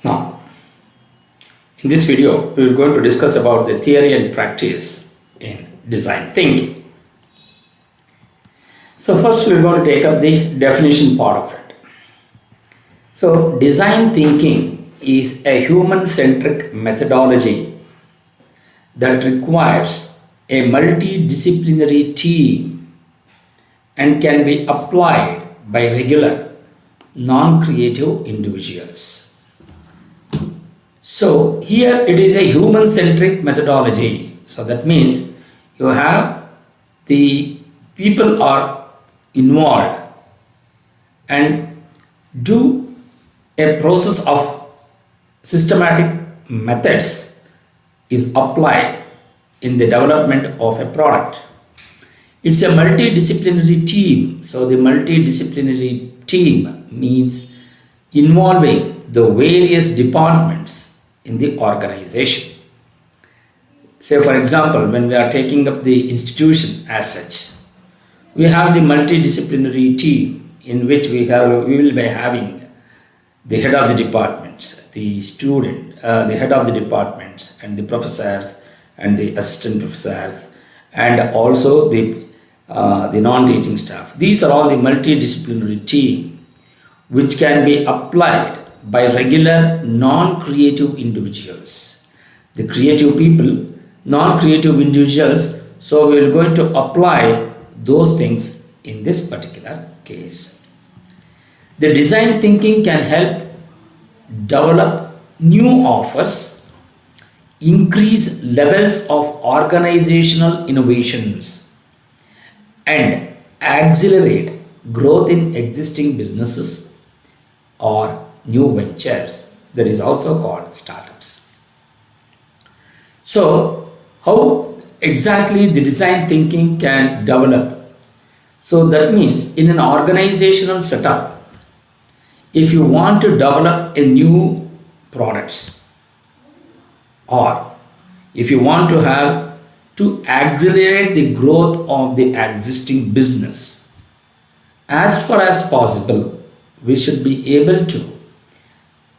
Now, in this video, we are going to discuss about the theory and practice in design thinking. So first, we are going to take up the definition part of it. So, design thinking is a human-centric methodology that requires a multidisciplinary team and can be applied by regular, non-creative individuals. So here it is a human-centric methodology. So that means you have the people are involved and do a process of systematic methods is applied in the development of a product. It's a multidisciplinary team. So the multidisciplinary team means involving the various departments in the organization. Say for example, when we are taking up the institution as such, we have the multidisciplinary team in which we will be having the head of the departments, the student, the head of the departments and the professors and the assistant professors and also the non-teaching staff. These are all the multidisciplinary team which can be applied by regular non-creative individuals. The creative people, non-creative individuals, so we are going to apply those things in this particular case. The design thinking can help develop new offers, increase levels of organizational innovations, and accelerate growth in existing businesses or new ventures, that is also called startups. So how exactly the design thinking can develop? So that means in an organizational setup, if you want to develop a new products or if you want to have to accelerate the growth of the existing business, as far as possible, we should be able to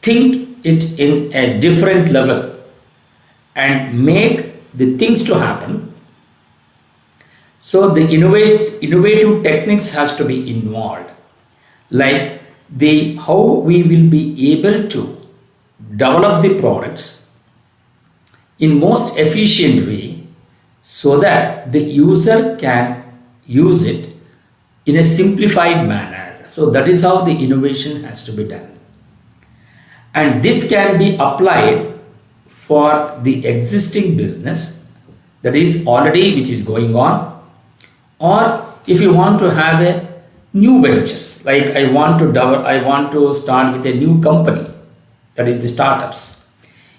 think it in a different level and make the things to happen. So the innovative techniques has to be involved, like how we will be able to develop the products in most efficient way so that the user can use it in a simplified manner. So that is how the innovation has to be done. And this can be applied for the existing business that is already which is going on, or if you want to have a new ventures, like I want to start with a new company, that is the startups.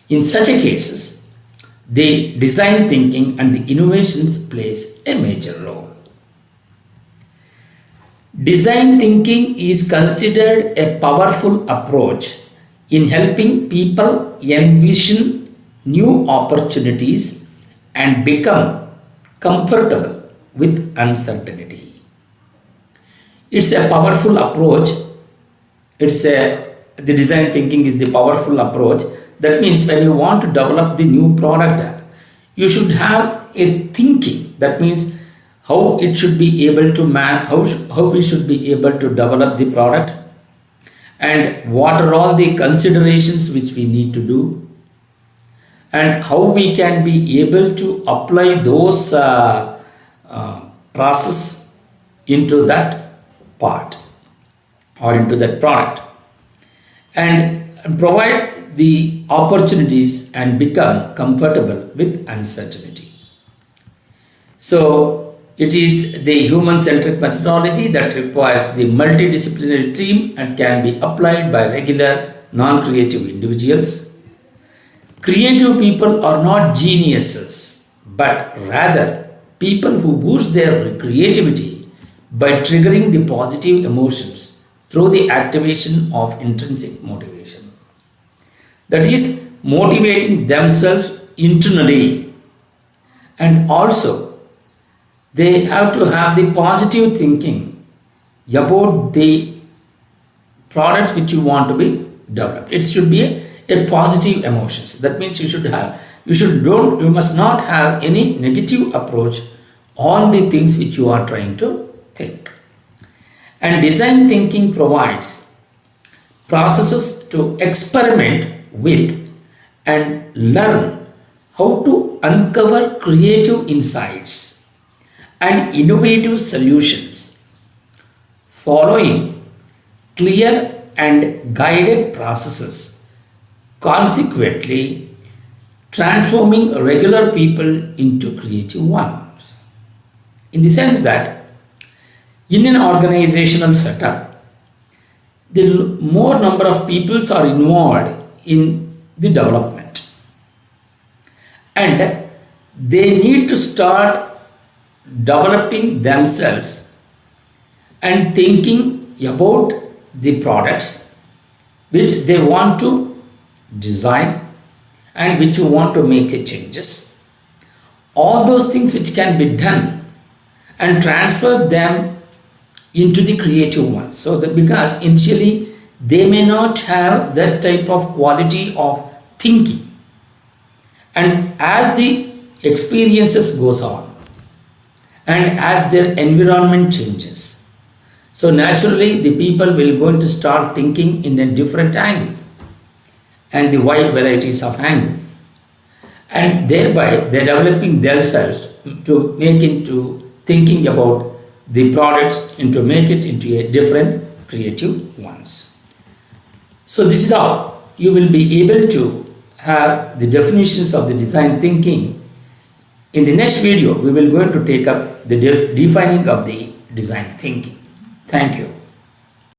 In such a cases, the design thinking and the innovations plays a major role. Design thinking is considered a powerful approach in helping people envision new opportunities and become comfortable with uncertainty. It's a powerful approach. The design thinking is the powerful approach. That means when you want to develop the new product, you should have a thinking. That means how it should be able to how we should be able to develop the product, and what are all the considerations which we need to do, and how we can be able to apply those process into that part or into that product, and provide the opportunities and become comfortable with uncertainty. So it is the human-centric methodology that requires the multidisciplinary team and can be applied by regular non-creative individuals. Creative people are not geniuses, but rather people who boost their creativity by triggering the positive emotions through the activation of intrinsic motivation. That is, motivating themselves internally, and also they have to have the positive thinking about the products which you want to be developed. It should be a positive emotions. That means you must not have any negative approach on the things which you are trying to think. And design thinking provides processes to experiment with and learn how to uncover creative insights and innovative solutions following clear and guided processes, consequently transforming regular people into creative ones. In the sense that in an organizational setup, the more number of peoples are involved in the development, and they need to start developing themselves and thinking about the products which they want to design and which you want to make the changes. All those things which can be done and transfer them into the creative ones. So that because initially they may not have that type of quality of thinking, and as the experiences goes on and as their environment changes, so naturally the people will going to start thinking in a different angles and the wide varieties of angles, and thereby they're developing themselves to make into thinking about the products and to make it into a different creative ones. So this is how you will be able to have the definitions of the design thinking. In the next video we will going to take up the defining of the design thinking. Thank you.